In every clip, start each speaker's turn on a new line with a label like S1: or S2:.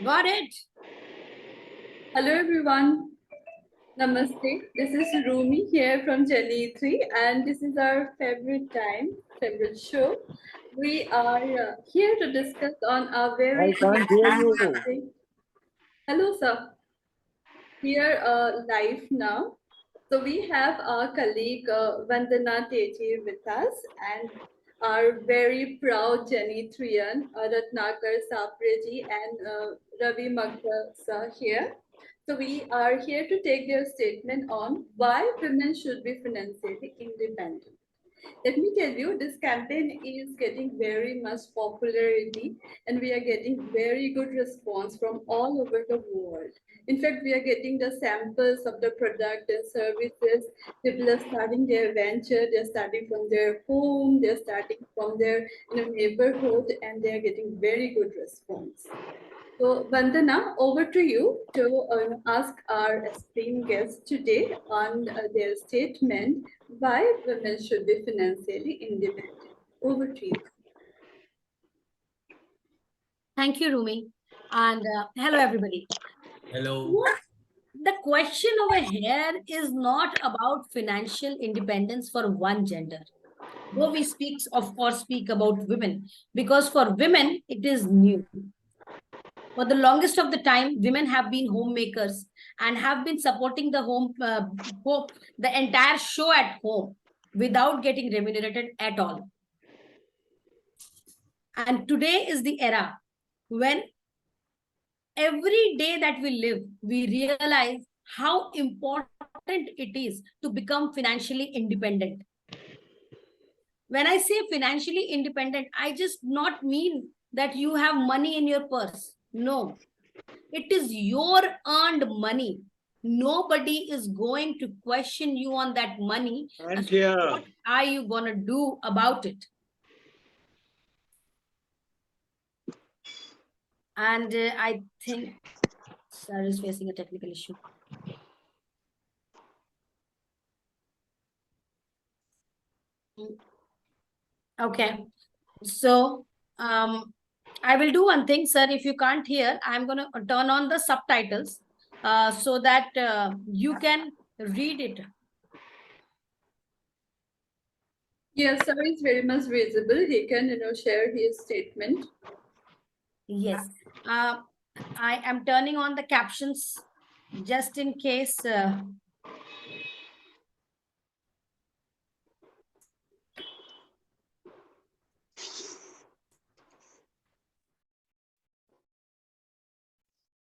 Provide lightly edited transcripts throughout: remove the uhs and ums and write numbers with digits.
S1: Got it.
S2: Hello everyone. Namaste. This is Rumi here from Janitri, and this is our favorite show. We are here to discuss on a very
S3: I can't hear you.
S2: interesting. Hello, sir. Here live now. So we have our colleague Vandana Teji with us, and our very proud Janitrian Ratnakar Sapre and Ravi Makkar sir here. So we are here to take their statement on why women should be financially independent. Let me tell you, this campaign is getting very much popularity and we are getting very good response from all over the world. In fact, we are getting the samples of the product and services. People are starting their venture, they're starting from their home, they're starting from their neighborhood, and they're getting very good response. So, Vandana, over to you to ask our esteemed guests today on their statement why women should be financially independent. Over to you.
S1: Thank you, Rumi. And hello, everybody.
S4: Hello.
S1: The question over here is not about financial independence for one gender. Though we speak about women, because for women it is new. For the longest of the time, women have been homemakers and have been supporting the the entire show at home without getting remunerated at all. And today is the era when every day that we live, we realize how important it is to become financially independent. When I say financially independent, I just not mean that you have money in your purse. No, it is your earned money. Nobody is going to question you on that money. What are you going to do about it? And I think Sir is facing a technical issue. Okay, so I will do one thing, sir. If you can't hear, I'm going to turn on the subtitles so that you can read it.
S2: Yes, sir is very much visible. He can, share his statement.
S1: Yes, I am turning on the captions just in case.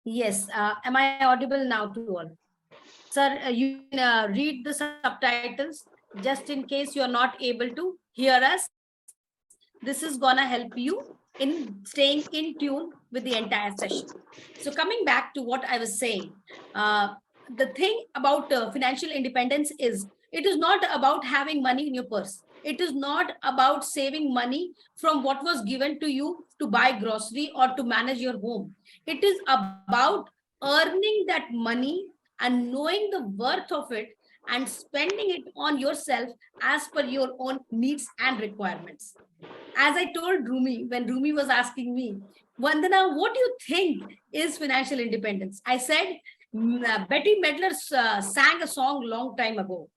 S1: Yes, am I audible now to all? Sir, you can read the subtitles just in case you're not able to hear us. This is gonna help you in staying in tune with the entire session. So coming back to what I was saying, the thing about financial independence is it is not about having money in your purse. It is not about saving money from what was given to you to buy grocery or to manage your home. It is about earning that money and knowing the worth of it and spending it on yourself as per your own needs and requirements. As I told Rumi, when Rumi was asking me, Vandana, what do you think is financial independence? I said, Betty Midler sang a song long time ago,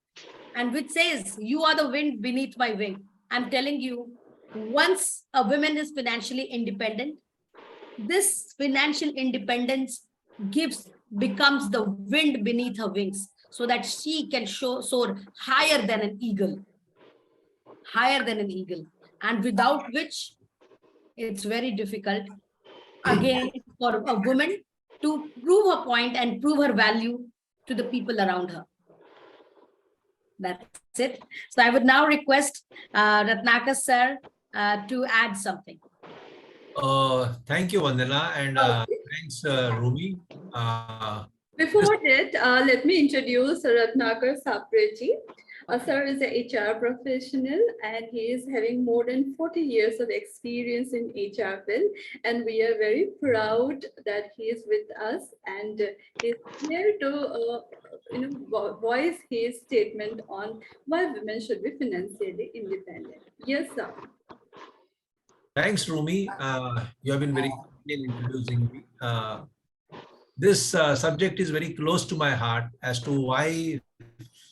S1: and which says, you are the wind beneath my wing. I'm telling you, once a woman is financially independent, this financial independence becomes the wind beneath her wings so that she can soar higher than an eagle. Higher than an eagle. And without which it's very difficult again for a woman to prove her point and prove her value to the people around her. That's it. So I would now request Ratnakar sir to add something.
S4: Thank you, Vandana, and thanks, Rumi.
S2: Before that, let me introduce Ratnakar Sapre. Sir is an HR professional and he is having more than 40 years of experience in HR field, and we are very proud that he is with us and he's here to voice his statement on why women should be financially independent. Yes, sir.
S4: Thanks, Rumi. You have been very kind in introducing me. This subject is very close to my heart as to why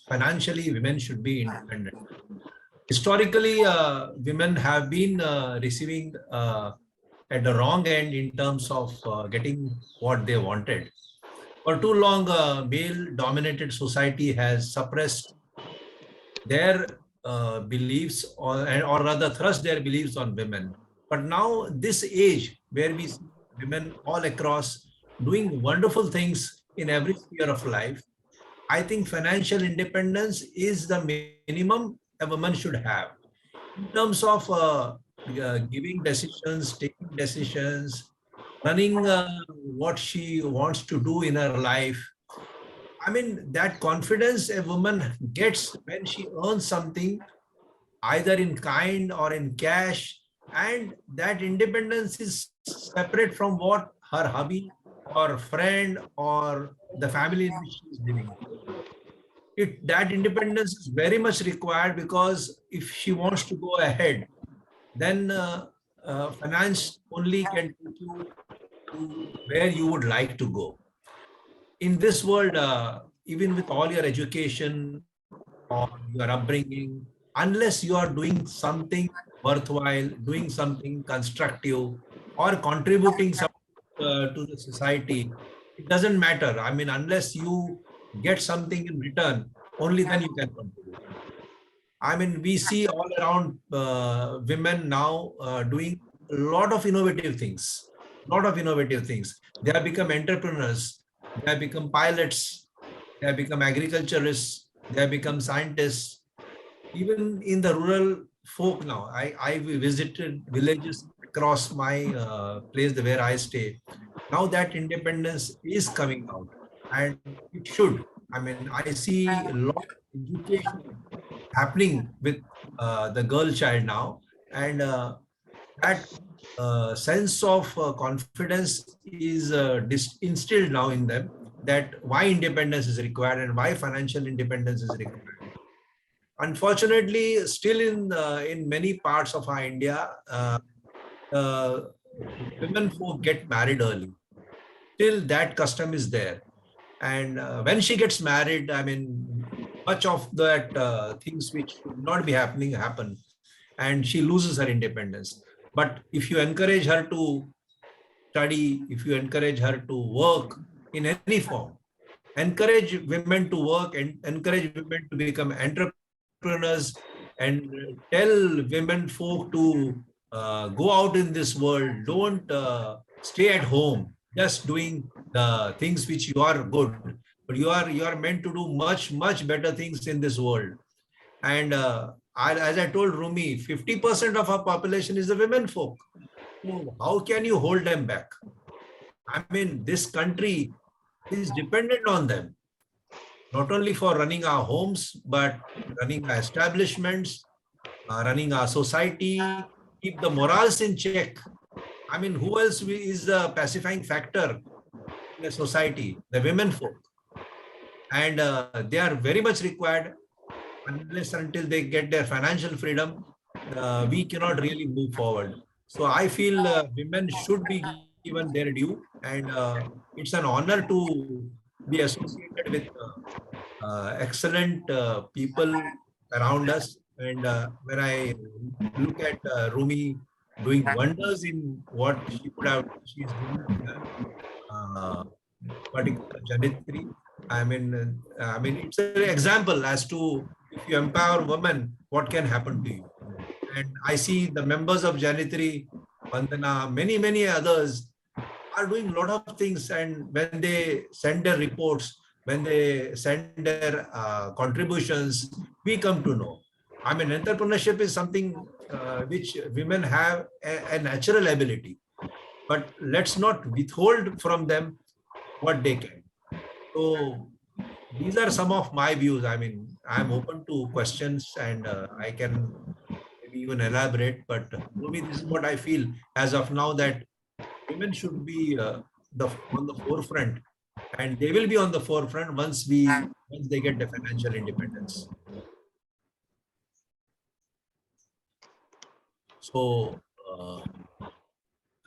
S4: financially women should be independent. Historically, women have been receiving at the wrong end in terms of getting what they wanted. For too long, male-dominated society has suppressed their beliefs or rather thrust their beliefs on women. But now this age where we see women all across doing wonderful things in every sphere of life, I think financial independence is the minimum a woman should have. In terms of giving decisions, taking decisions, running what she wants to do in her life, I mean, that confidence a woman gets when she earns something, either in kind or in cash, and that independence is separate from what her hubby or friend or the family in which she is living. That independence is very much required, because if she wants to go ahead, then finance only can take you to where you would like to go. In this world, even with all your education or your upbringing, unless you are doing something worthwhile, doing something constructive, or contributing something to the society, it doesn't matter. I mean, unless you get something in return, only then you can contribute. I mean, we see all around women now doing a lot of innovative things. Lot of innovative things. They have become entrepreneurs. They have become pilots. They have become agriculturists. They have become scientists. Even in the rural folk now, I visited villages across my place where I stay. Now that independence is coming out, and it should. I mean, I see a lot of education happening with the girl child now, and that sense of confidence is instilled now in them, that why independence is required and why financial independence is required. Unfortunately, still in many parts of our India, uh, women folk get married early. Still, that custom is there. And when she gets married, I mean, much of that things which should not be happening happen, and she loses her independence. But if you encourage her to study, if you encourage her to work in any form, encourage women to work and encourage women to become entrepreneurs, and tell women folk to go out in this world. Don't stay at home just doing the things which you are good, but you are meant to do much better things in this world. And as I told Rumi, 50% of our population is the women folk. So how can you hold them back? I mean, this country is dependent on them, not only for running our homes, but running our establishments, running our society, keep the morals in check. I mean, who else is the pacifying factor in a society? The women folk. And they are very much required. Unless until they get their financial freedom, we cannot really move forward. So I feel women should be given their due, and it's an honor to be associated with excellent people around us. And when I look at Rumi doing wonders in what she's doing in particular Janitri, I mean, it's an example as to if you empower women, what can happen to you. And I see the members of Janitri, Vandana, many others are doing a lot of things. And when they send their reports, when they send their contributions, we come to know. I mean, entrepreneurship is something which women have a natural ability, but let's not withhold from them what they can. So these are some of my views. I mean, I'm open to questions, and I can maybe even elaborate. But Rumi, this is what I feel as of now, that women should be on the forefront, and they will be on the forefront once they get the financial independence. So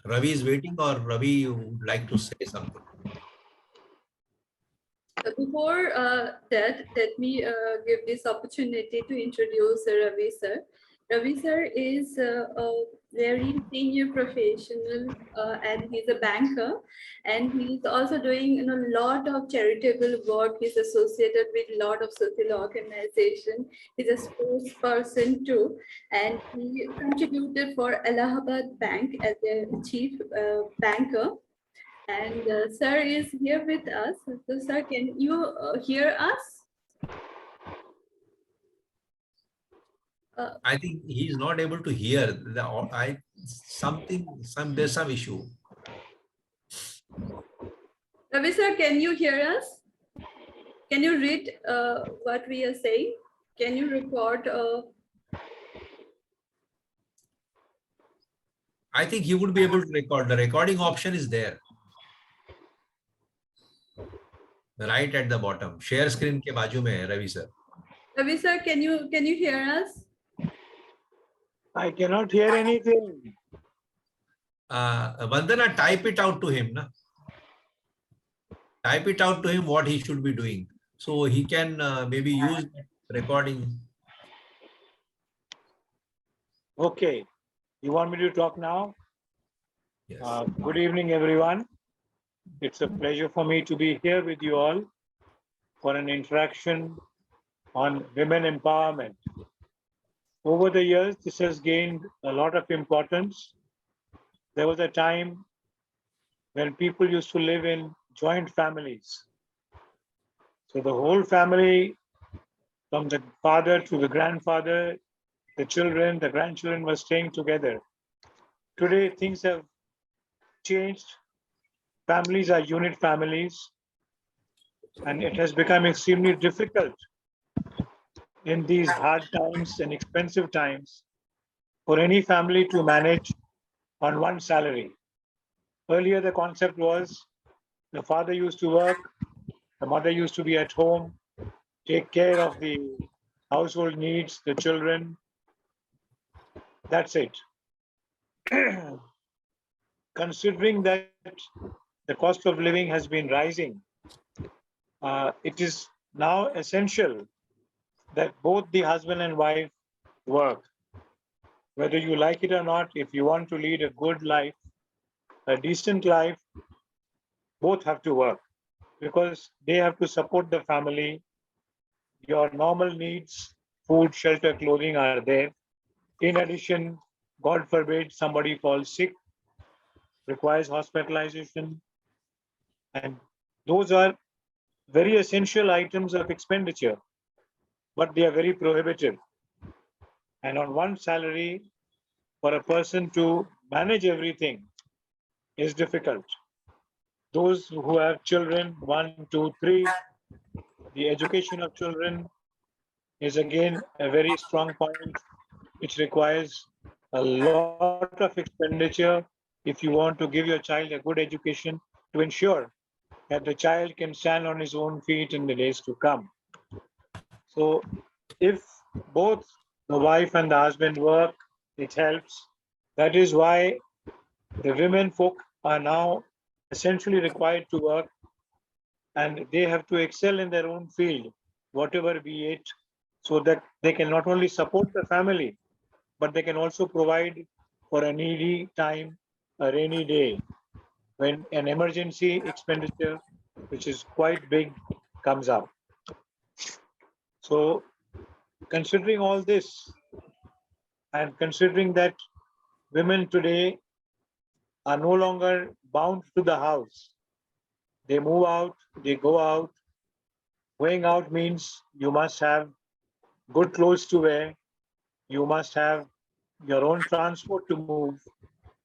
S4: Ravi is waiting, or Ravi, you would like to say something?
S2: Before that, let me give this opportunity to introduce Ravi sir. Ravi sir is a very senior professional and he's a banker, and he's also doing a lot of charitable work. He's associated with a lot of social organization. He's a sports person too, and he contributed for Allahabad Bank as a chief banker. And sir is here with us. So, sir, can you hear us?
S4: I think he is not able to hear. There's some issue.
S2: Ravi, sir, can you hear us? Can you read what we are saying? Can you record?
S4: I think he would be able to record. The recording option is there, right at the bottom. Share screen के बाजू में है, Ravi sir.
S2: Ravi, sir, can you hear us?
S3: I cannot hear anything.
S4: Vandana, type it out to him, na? Type it out to him what he should be doing, so he can maybe use recording.
S3: Okay. You want me to talk now?
S4: Yes.
S3: Good evening, everyone. It's a pleasure for me to be here with you all for an interaction on women empowerment. Over the years, this has gained a lot of importance. There was a time when people used to live in joint families. So the whole family, from the father to the grandfather, the children, the grandchildren, were staying together. Today, things have changed. Families are unit families, and it has become extremely difficult in these hard times and expensive times for any family to manage on one salary. Earlier, the concept was the father used to work, the mother used to be at home, take care of the household needs, the children. That's it. Considering that the cost of living has been rising, it is now essential that both the husband and wife work. Whether you like it or not, if you want to lead a good life, a decent life, both have to work because they have to support the family. Your normal needs, food, shelter, clothing are there. In addition, God forbid, somebody falls sick, requires hospitalization, and those are very essential items of expenditure, but they are very prohibitive. And on one salary, for a person to manage everything is difficult. Those who have children, 1, 2, 3, the education of children is again a very strong point, which requires a lot of expenditure if you want to give your child a good education to ensure that the child can stand on his own feet in the days to come. So if both the wife and the husband work, it helps. That is why the women folk are now essentially required to work, and they have to excel in their own field, whatever be it, so that they can not only support the family, but they can also provide for a needy time, a rainy day, when an emergency expenditure, which is quite big, comes up. So considering all this, and considering that women today are no longer bound to the house, they move out, they go out. Going out means you must have good clothes to wear, you must have your own transport to move,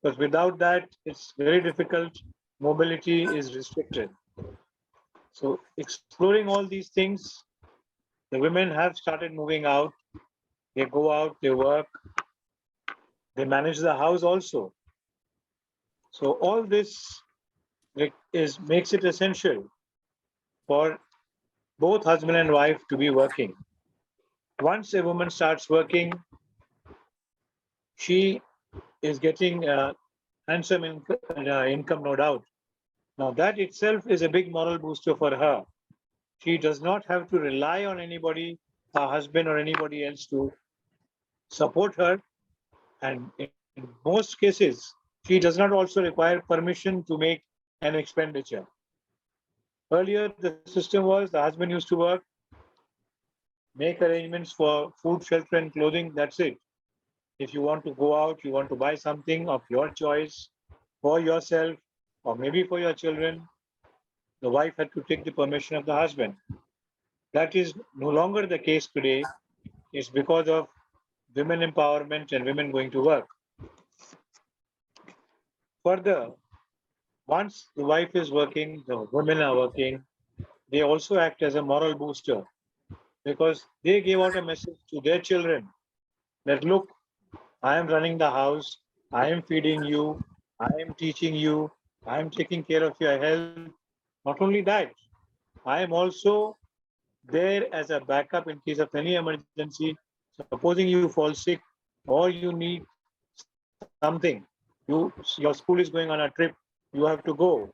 S3: because without that, it's very difficult. Mobility is restricted. So exploring all these things, the women have started moving out. They go out, they work, they manage the house also. So all this makes it essential for both husband and wife to be working. Once a woman starts working, she is getting handsome income, no doubt. Now, that itself is a big moral booster for her. She does not have to rely on anybody, her husband or anybody else, to support her. And in most cases, she does not also require permission to make an expenditure. Earlier, the system was the husband used to work, make arrangements for food, shelter, and clothing. That's it. If you want to go out, you want to buy something of your choice for yourself or maybe for your children, the wife had to take the permission of the husband. That is no longer the case today. It's because of women empowerment and women going to work. Further, once the wife is working, the women are working, they also act as a moral booster because they give out a message to their children that look, I am running the house, I am feeding you, I am teaching you, I am taking care of your health. Not only that, I am also there as a backup in case of any emergency. Supposing you fall sick or you need something, your school is going on a trip, you have to go.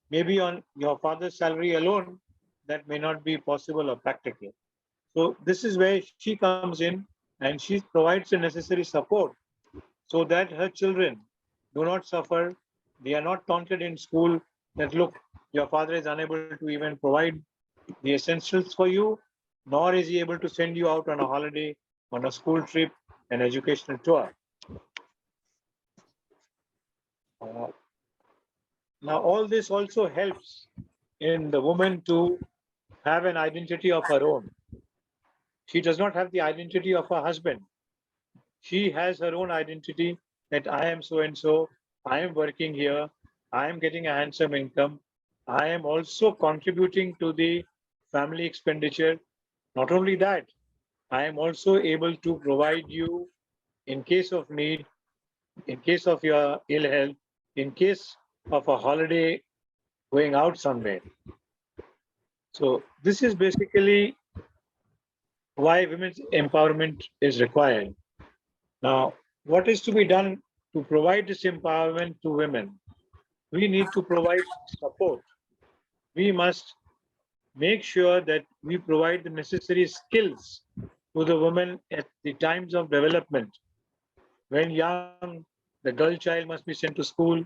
S3: Maybe on your father's salary alone, that may not be possible or practical. So this is where she comes in and she provides the necessary support so that her children do not suffer. They are not taunted in school that look, your father is unable to even provide the essentials for you, nor is he able to send you out on a holiday, on a school trip, an educational tour. Uh, Now, all this also helps in the woman to have an identity of her own. She does not have the identity of her husband. She has her own identity that I am so and so, I am working here, I am getting a handsome income, I am also contributing to the family expenditure. Not only that, I am also able to provide you in case of need, in case of your ill health, in case of a holiday going out somewhere. So this is basically why women's empowerment is required. Now, what is to be done to provide this empowerment to women? We need to provide support. We must make sure that we provide the necessary skills to the women at the times of development. When young, the girl child must be sent to school,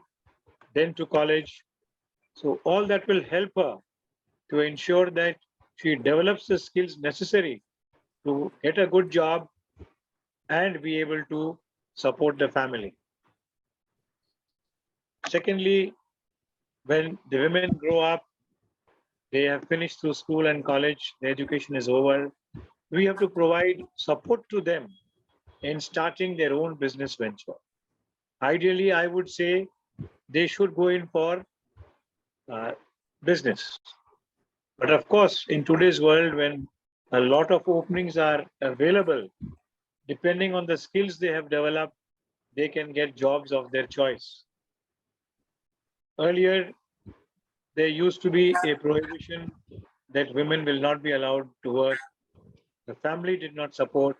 S3: then to college. So all that will help her to ensure that she develops the skills necessary to get a good job and be able to support the family. Secondly, when the women grow up, they have finished through school and college, the education is over. We have to provide support to them in starting their own business venture. Ideally, I would say they should go in for uh, business. But of course, in today's world, when a lot of openings are available, depending on the skills they have developed, they can get jobs of their choice. Earlier, there used to be a prohibition that women will not be allowed to work. The family did not support.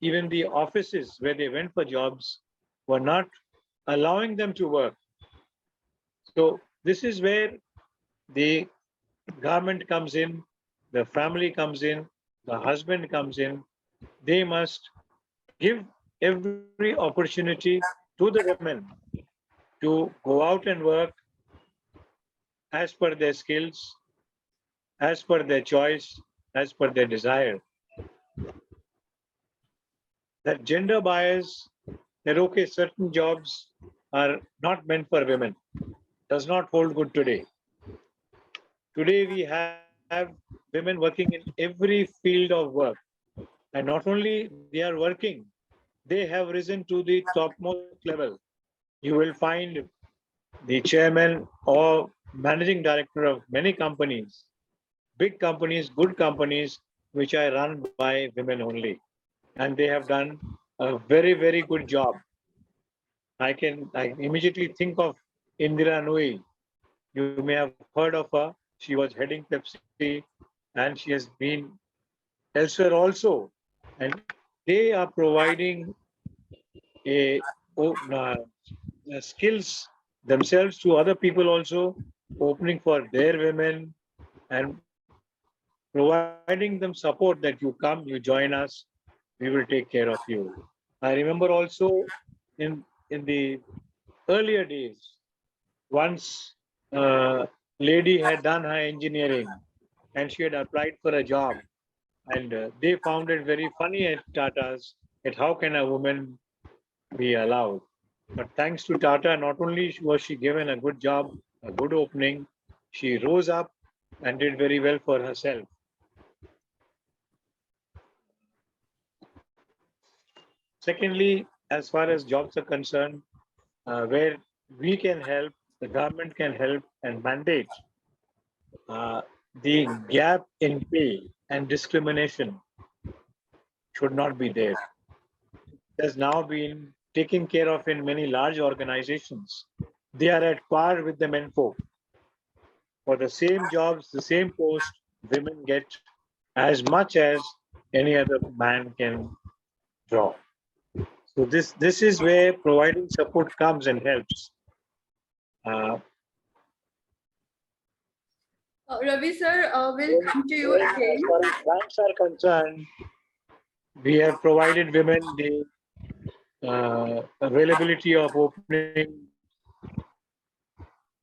S3: Even the offices where they went for jobs were not allowing them to work. So, this is where the government comes in, the family comes in, the husband comes in. They must give every opportunity to the women to go out and work as per their skills, as per their choice, as per their desire. That gender bias, that okay, certain jobs are not meant for women, does not hold good today. Today we have women working in every field of work. And not only they are working, they have risen to the topmost level. You will find the chairman or managing director of many companies, big companies, good companies, which are run by women only. And they have done a very, very good job. I immediately think of Indira Nui. You may have heard of her. She was heading Pepsi and she has been elsewhere also. And they are providing a skills themselves to other people also, opening for their women and providing them support that you come, you join us, we will take care of you. I remember also in the earlier days, once a lady had done her engineering and she had applied for a job, and they found it very funny at Tata's that how can a woman be allowed. But thanks to Tata, not only was she given a good job, a good opening, she rose up and did very well for herself. Secondly, as far as jobs are concerned, where we can help, the government can help and mandate uh, the gap in pay and discrimination should not be there. It has now been taken care of in many large organizations. They are at par with the menfolk. For the same jobs, the same post, women get as much as any other man can draw. So this is where providing support comes and helps. Uh,
S2: Ravi sir, we'll come to you again.
S3: as far as banks are concerned, we have provided women the availability of opening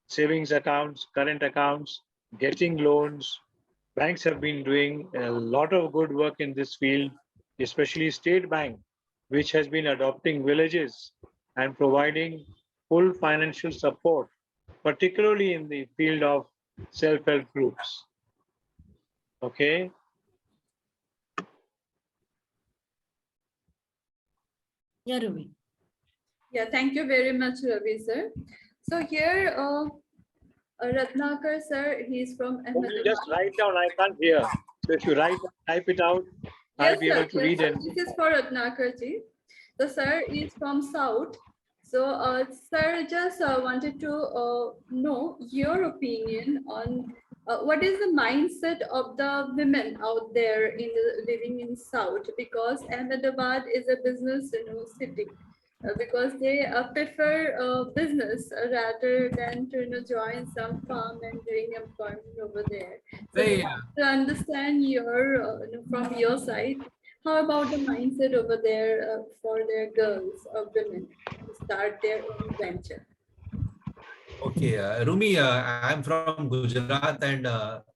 S3: savings accounts, current accounts, getting loans. Banks have been doing a lot of good work in this field, especially State Bank, which has been adopting villages and providing full financial support, particularly in the field of self-help groups. Okay.
S1: Yeah, Ruby.
S2: Yeah, thank you very much, Ravi sir. So here, Ratnakar sir, he's from
S3: Can you
S2: Ahmedabad.
S3: just write down? I can't hear. So if you type it out, I'll be able to read
S2: Yes,
S3: it.
S2: this is for Ratnakar ji. The sir is from South. So, sir, just wanted to know your opinion on what is the mindset of the women out there in living in South, because Ahmedabad is a business city. Because they prefer business rather than to join some farm and doing employment over there. So,
S4: Hey,
S2: to understand your from your side, how about the mindset over there for their girls or women to start their own venture?
S4: okay, Rumi, I'm from Gujarat, and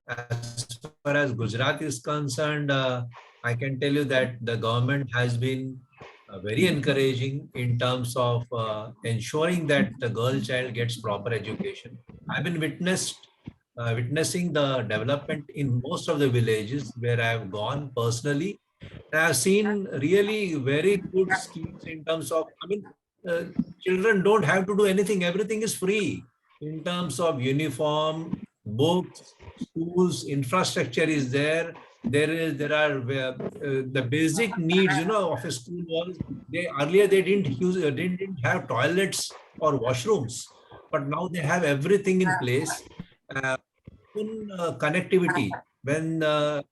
S4: as far as Gujarat is concerned, I can tell you that the government has been very encouraging in terms of ensuring that the girl child gets proper education. I've been witnessing the development in most of the villages where I've gone personally. And I've seen really very good schemes in terms of, uh, children don't have to do anything. Everything is free in terms of uniform, books, schools, infrastructure is there. There are the basic needs, of a school was, they earlier they didn't have toilets or washrooms, but now they have everything in place. Uh, Connectivity, when a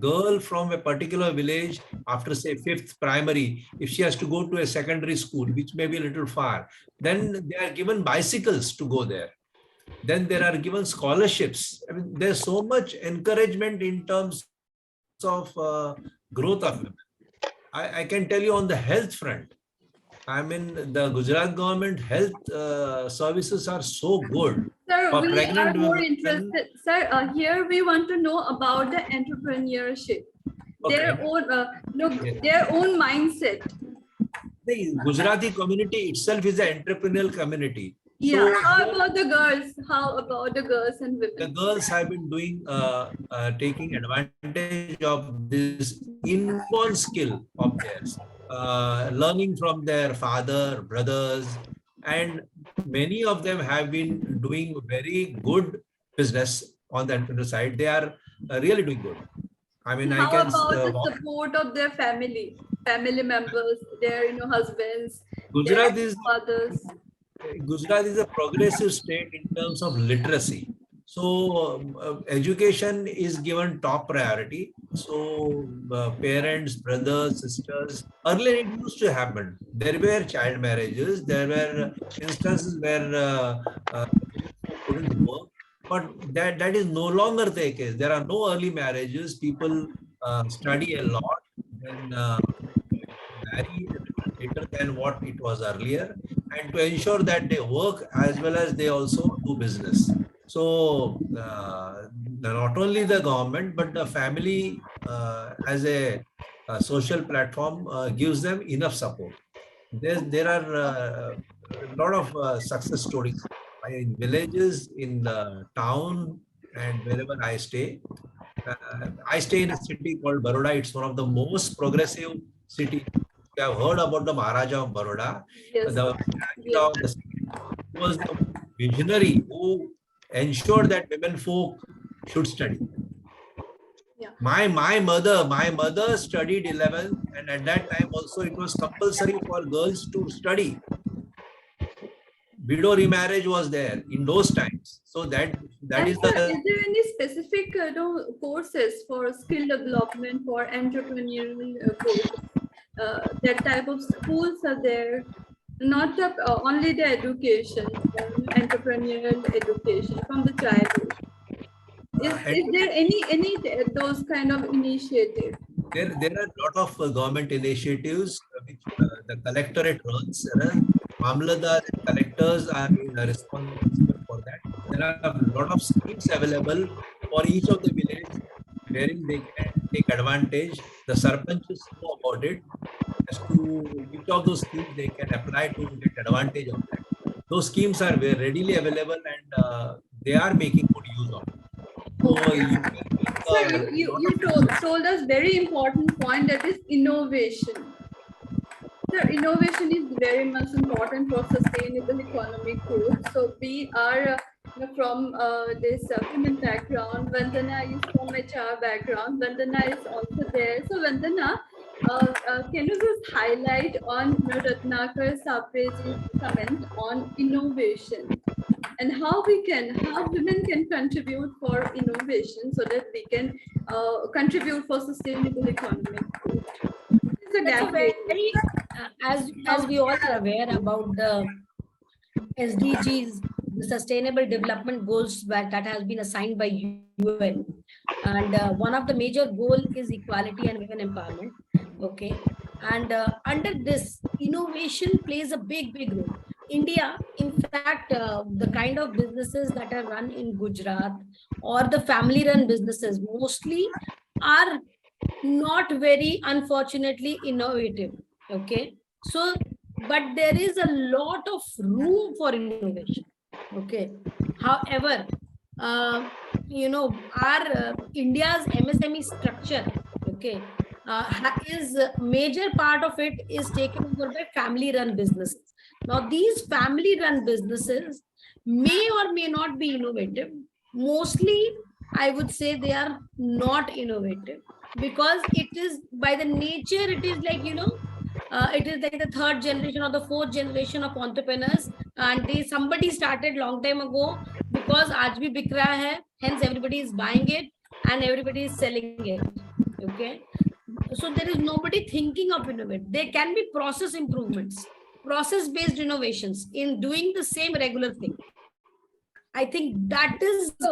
S4: girl from a particular village, after say fifth primary, if she has to go to a secondary school which may be a little far, then they are given bicycles to go there. Then there are given scholarships. I mean, there's so much encouragement in terms of growth of women. I can tell you on the health front, I mean, the Gujarat government health services are so good
S2: Sir,
S4: for
S2: we are
S4: pregnant
S2: more
S4: women.
S2: interested. Sir, here we want to know about the entrepreneurship, their
S4: Okay.
S2: own,
S4: Yes.
S2: their own mindset.
S4: The Gujarati community itself is an entrepreneurial community.
S2: Yeah.
S4: So
S2: How
S4: here
S2: about the girls? How about the girls and
S4: the
S2: women?
S4: girls have been doing taking advantage of this inborn skill of theirs, learning from their father, brothers, and many of them have been doing very good business on the entrepreneur side. They are really doing good. I mean, I
S2: How
S4: can
S2: about the support of their family members, their husbands, their
S4: Gujarat is
S2: fathers?
S4: Gujarat is a progressive state in terms of literacy. So education is given top priority. So parents, brothers, sisters, earlier it used to happen. There were child marriages. There were instances where women folk couldn't work, but that is no longer the case. There are no early marriages. People study a lot, then marry a little later than what it was earlier, and to ensure that they work as well as they also do business. So not only the government, but the family as a social platform gives them enough support. There are a lot of success stories in villages, in the town, and wherever I stay. I stay in a city called Baroda. It's one of the most progressive cities. You have heard about the Maharaja of Baroda,
S2: Yes.
S4: the Maharaja of the city. He was the visionary who ensured that women folk should study.
S2: Yeah.
S4: My mother studied 11th, and at that time also it was compulsory for girls to study. Widow remarriage was there in those times. So that
S2: And
S4: is
S2: sir,
S4: the
S2: is there any specific courses for skill development for entrepreneurial courses? That type of schools are there, not the, only the education, entrepreneurial education from the childhood. Is there any those kind of initiative?
S4: there are a lot of government initiatives which the collectorate runs. Mamladar and collectors are responsible for that. There are a lot of schemes available for each of the village wherein they can take advantage. The sarpanches know about it as to which of those schemes they can apply to get advantage of that. Those schemes are very readily available, and they are making good use of it. So you can make
S2: Sir,
S4: a lot
S2: you
S4: of use.
S2: told us very important point, that is innovation. Sir, innovation is very much important for sustainable economic growth. So we are from this women background. Vandana is from HR background. Vandana is also there. So Vandana, can you just highlight on Ratnakar Sapre's comment on innovation and how women can contribute for innovation so that we can contribute for sustainable economic growth? It's a
S1: That's a
S2: gap.
S1: very, as we all are aware about the SDGs, the Sustainable Development Goals that has been assigned by UN, and one of the major goal is equality and women empowerment. Okay, and under this, innovation plays a big role. India, in fact, the kind of businesses that are run in Gujarat or the family-run businesses mostly are not very, unfortunately, innovative. Okay, so but there is a lot of room for innovation. Okay, however, uh, our India's MSME structure, okay, is major part of it is taken over by family run businesses. Now these family run businesses may or may not be innovative. Mostly I would say they are not innovative, because it is by the nature, it is like, it is like the third generation or the fourth generation of entrepreneurs, and somebody started long time ago, because aaj bhi bik raha hai, hence everybody is buying it and everybody is selling it. Okay, so there is nobody thinking of innovate. There can be process improvements, process based innovations in doing the same regular thing. I think that is the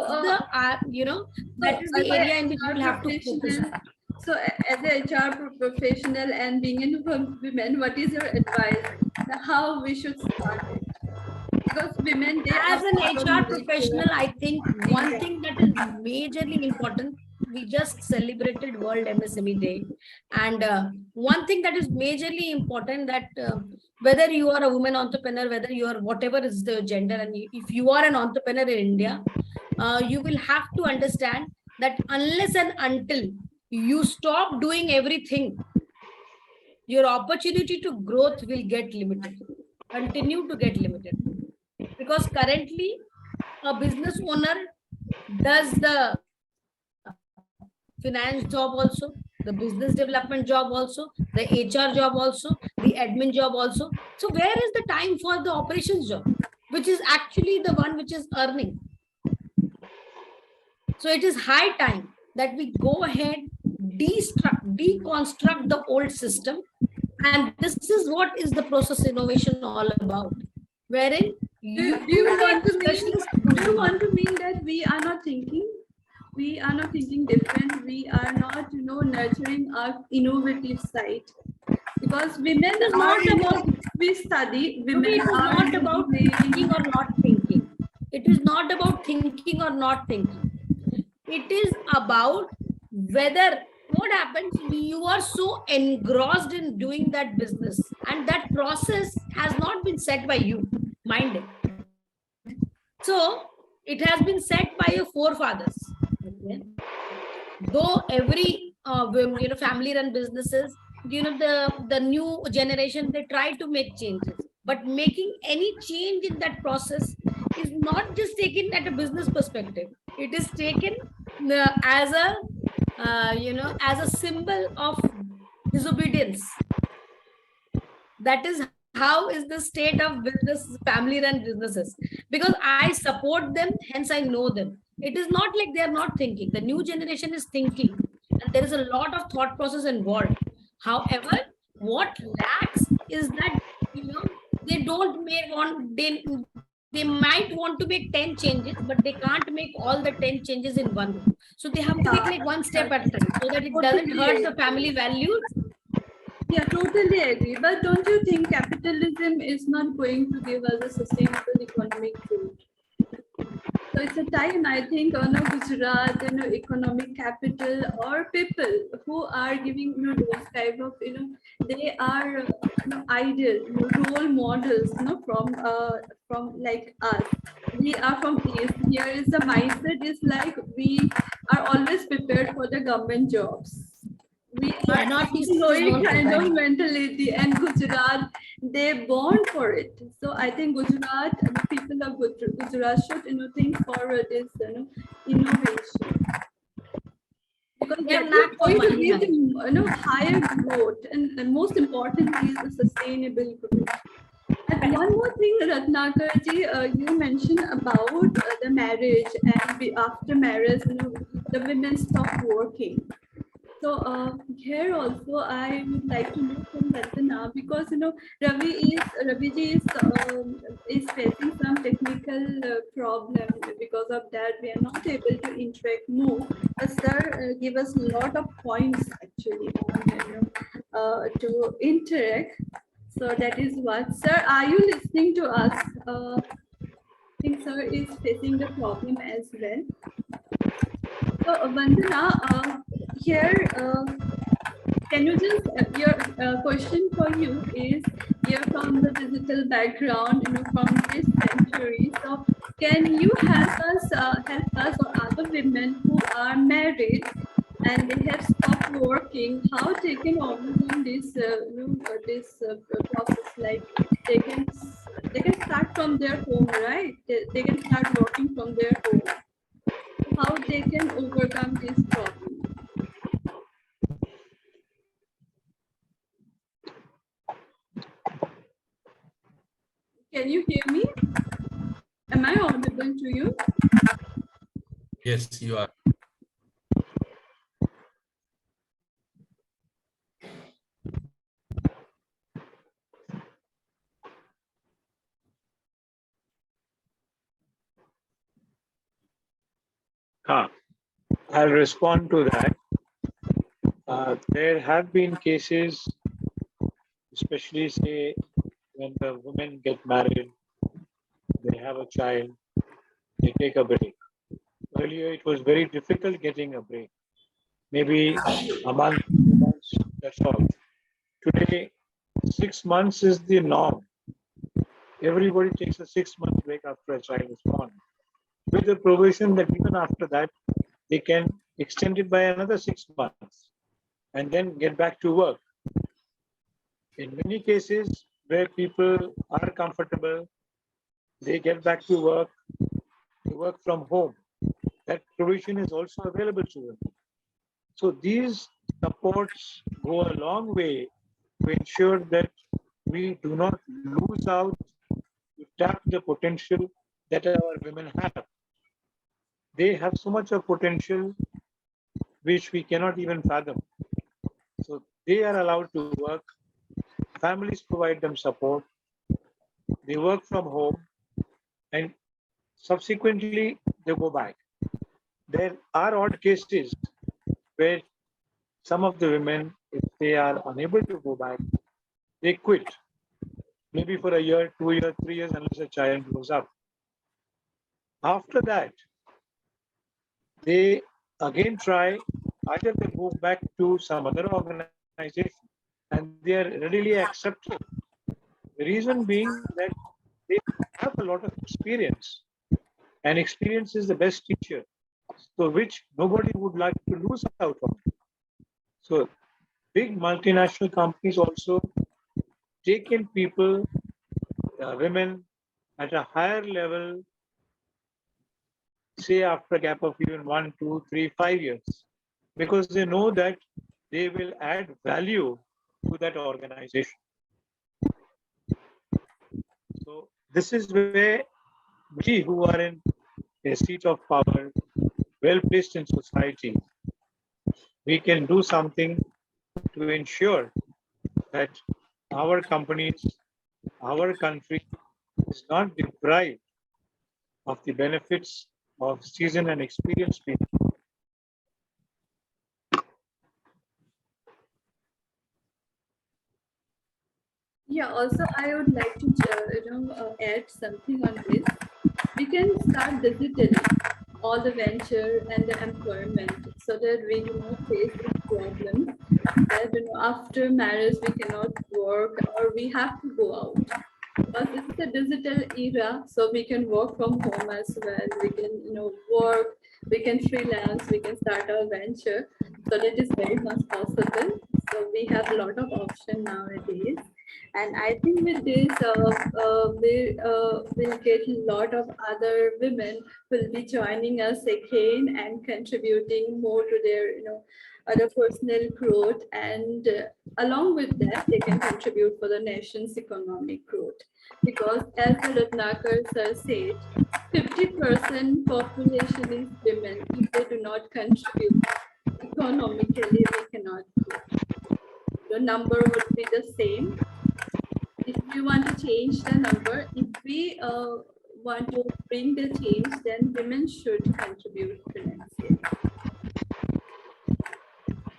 S1: that is the area in which we'll have to focus on.
S2: So as a HR professional and being a woman, what is your advice? How we should start it? Because women, they
S1: As
S2: are
S1: an
S2: part of
S1: HR
S2: this,
S1: professional, I think one thing that is majorly important, we just celebrated World MSME Day. And one thing that is majorly important, that whether you are a woman entrepreneur, whether you are whatever is the gender, and if you are an entrepreneur in India, you will have to understand that unless and until you stop doing everything, your opportunity to growth will get limited, continue to get limited. Because currently a business owner does the finance job also, the business development job also, the HR job also, the admin job also. So where is the time for the operations job, which is actually the one which is earning? So it is high time that we go ahead, deconstruct the old system. And this is what is the process innovation all about, wherein
S2: Do you want to mean?
S1: specialist
S2: Do you want to mean that we are not thinking? We are not thinking different. We are not, nurturing our innovative side. Because women
S1: is
S2: are,
S1: not about-
S2: we study.
S1: it
S2: Women
S1: is
S2: are
S1: not about thinking or not thinking. It is not about thinking or not thinking. It is about whether what happens, you are so engrossed in doing that business, and that process has not been set by you, mind it. So it has been set by your forefathers. Okay? Though every family run businesses, the new generation, they try to make changes, but making any change in that process is not just taken at a business perspective. It is taken as a as a symbol of disobedience. That is how is the state of business, family run businesses, because I support them, hence I know them. It is not like they are not thinking. The new generation is thinking, and there is a lot of thought process involved. However, what lacks is that, they don't may want, they might want to make 10 changes, but they can't make all the 10 changes in one go. So they have to take like one step at a time, so that it doesn't hurt the family values.
S2: Yeah, totally agree. But don't you think capitalism is not going to give us a sustainable economic growth? So it's a time, I think, Gujarat, economic capital or people who are giving, those type of, they are, ideal, role models, from like us. We are from East. Here is the mindset is like we are always prepared for the government jobs. We are
S1: Northeast is
S2: employee
S1: known for
S2: kind
S1: that.
S2: of mentality, and Gujarat, they born for it. So I think Gujarat, the people of Gujarat should, think forward this, innovation. Because
S1: They have
S2: that is
S1: knack for
S2: going to
S1: money
S2: give them, higher growth, and most importantly is the sustainable growth. And one more thing, Ratnakarji, you mentioned about the marriage, and after marriage, the women stop working. So here also I would like to know from Ratna, because Raviji is facing some technical problem. Because of that we are not able to interact more. Sir give us a lot of points actually on, to interact. So that is what. Sir, are you listening to us? I think sir is facing the problem as well. So, Vandana, here, can you just, your question for you is, you're from the digital background, from this century. So, can you help us or other women who are married and they have stopped working, how they can overcome this, this process? Like they can start from their home, right? They can start working from their home. How they can overcome this problem? Can you hear me? Am I audible to you?
S4: Yes, you are.
S3: I'll respond to that. There have been cases, especially say when the women get married, they have a child, they take a break. Earlier, it was very difficult getting a break. Maybe a month, 2 months, that's all. Today, 6 months is the norm. Everybody takes a 6-month break after a child is born, with the provision that even after that, they can extend it by another 6 months and then get back to work. In many cases where people are comfortable, they get back to work, they work from home. That provision is also available to them. So these supports go a long way to ensure that we do not lose out to tap the potential that our women have. They have so much of potential which we cannot even fathom. they are allowed to work. Families provide them support. They work from home, and subsequently they go back. There are odd cases where some of the women, if they are unable to go back, they quit, maybe for a year, 2 years, 3 years, unless a child grows up. After that, they again try, either they move back to some other organization and they are readily accepted. The reason being that they have a lot of experience, and experience is the best teacher, so which nobody would like to lose out on. So big multinational companies also take in people, women at a higher level, say after a gap of even 1, 2, 3, 5 years, because they know that they will add value to that organization. So this is where we who are in a seat of power, well placed in society, we can do something to ensure that our companies, our country is not deprived of the benefits of seasoned and experienced people.
S2: Yeah, also I would like to add something on this. We can start digitally all the venture and the employment so that we do not face this problem that after marriage we cannot work or we have to go out. Because this is a digital era, so we can work from home as well. We can, work, we can freelance, we can start our venture. So that is very much possible. So we have a lot of option nowadays. And I think with this, we will get a lot of other women will be joining us again and contributing more to their, other personal growth. And along with that, they can contribute for the nation's economic growth. Because as the Ratnakar sir said, 50% population is women. If they do not contribute economically, we cannot grow. The number would be the same. If we want to change the number, if we want to bring the change, then women should contribute financially.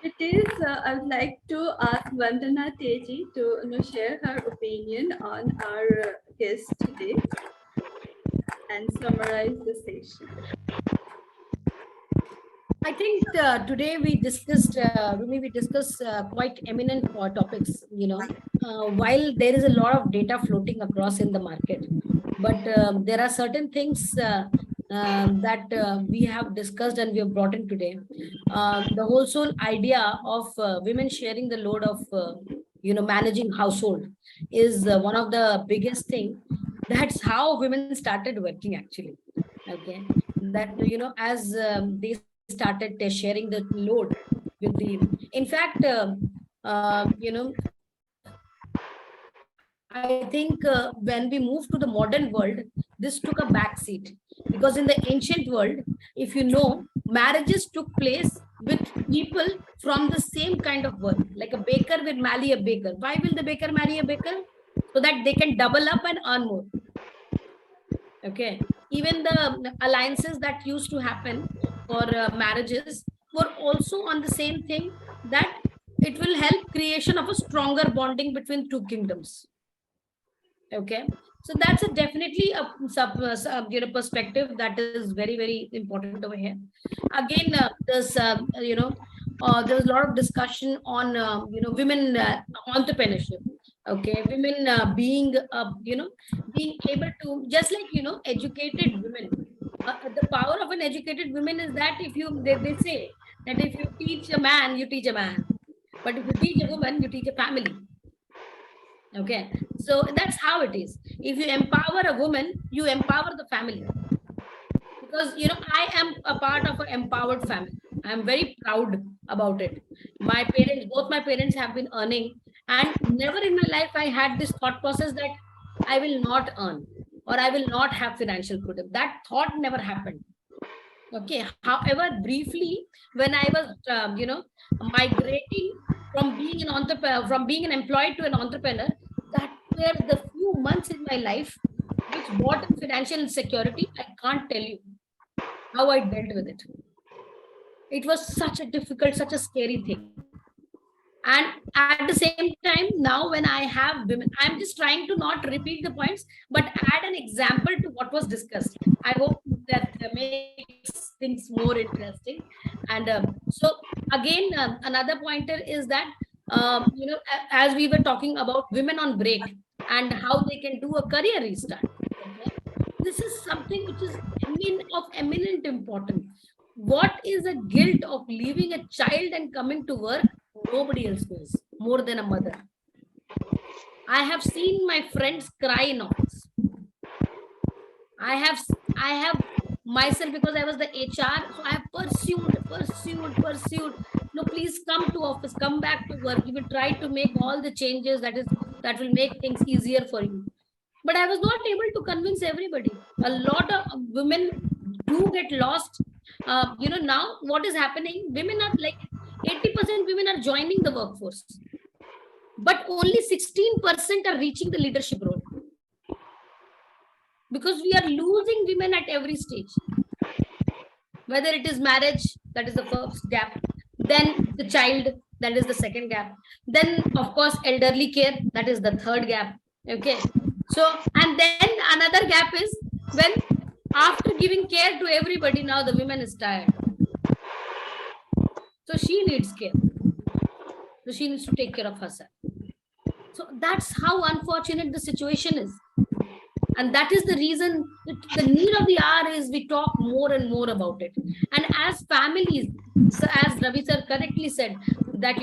S2: It is, I would like to ask Vandana Teji to share her opinion on our guest today and summarize the session.
S1: I think today we discussed quite eminent topics. While there is a lot of data floating across in the market, but there are certain things that we have discussed and we have brought in today. The whole idea of women sharing the load of managing household is one of the biggest thing. That's how women started working actually. Okay, that as they started sharing the load with the, in fact, I think when we moved to the modern world, this took a back seat, because in the ancient world, if you know, marriages took place with people from the same kind of work. Like a baker will marry a baker. Why will the baker marry a baker? So that they can double up and earn more. Okay, even the alliances that used to happen for marriages were also on the same thing, that it will help creation of a stronger bonding between two kingdoms. Okay, so that's a definitely a perspective that is very, very important over here. Again, there was a lot of discussion on women entrepreneurship. Okay, women being being able to, just like educated women. The power of an educated woman is that if they say that if you teach a man, you teach a man, but if you teach a woman, you teach a family. Okay, so that's how it is. If you empower a woman, you empower the family. Because I am a part of an empowered family. I am very proud about it. My parents, both my parents have been earning, and never in my life I had this thought process that I will not earn or I will not have financial freedom. That thought never happened. Okay, however, briefly, when I was migrating from being an entrepreneur, from being an employee to an entrepreneur, that were the few months in my life which brought in financial insecurity. I can't tell you how I dealt with it. It was such a difficult, such a scary thing. And at the same time, now when I have women, I'm just trying to not repeat the points, but add an example to what was discussed. I hope that makes things more interesting. And so again, another pointer is that, as we were talking about women on break and how they can do a career restart. Okay? This is something which is of eminent importance. What is the guilt of leaving a child and coming to work? Nobody else knows more than a mother. I have seen my friends cry in office. I have myself, because I was the HR, so I have pursued. No, please come to office, come back to work. You will try to make all the changes that will make things easier for you. But I was not able to convince everybody. A lot of women do get lost. Now what is happening? Women are like 80% women are joining the workforce, but only 16% are reaching the leadership role, because we are losing women at every stage. Whether it is marriage, that is the first gap, then the child, that is the second gap, then of course elderly care, that is the third gap. Okay, so and then another gap is when after giving care to everybody, now the woman is tired, so she needs care, so she needs to take care of herself. So that's how unfortunate the situation is. And that is the reason the need of the hour is we talk more and more about it. And as families, so as Ravi sir correctly said, that,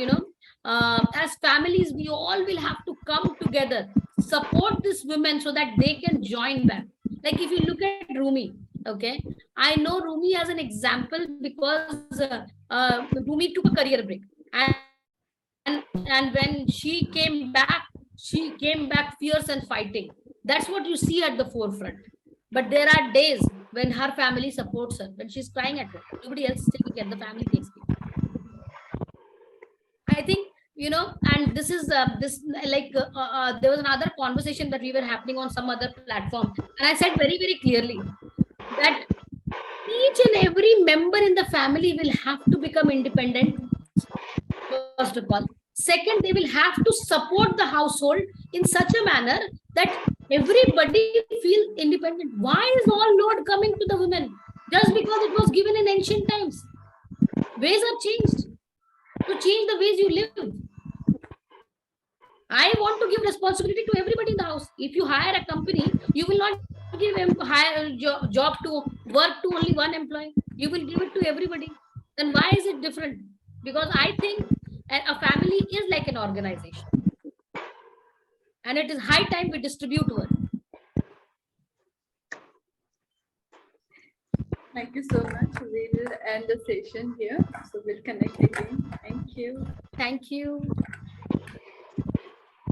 S1: as families, we all will have to come together, support these women so that they can join back. Like if you look at Rumi, okay, I know Rumi as an example because Rumi took a career break. And when she came back fierce and fighting. That's what you see at the forefront. But there are days when her family supports her, when she's crying at home. Nobody else is taking care, the family takes care. I think, and this is there was another conversation that we were happening on some other platform. And I said very, very clearly that each and every member in the family will have to become independent, first of all. Second, they will have to support the household in such a manner that everybody feel independent. Why is all load coming to the women? Just because it was given in ancient times. Ways are changed. To change the ways you live. I want to give responsibility to everybody in the house. If you hire a company, you will not give him job to work to only one employee. You will give it to everybody. Then why is it different? Because I think a family is like an organization. And it is high time we distribute work.
S2: Thank you so much. We will end the session here. So we'll connect again. Thank you.
S1: Thank you.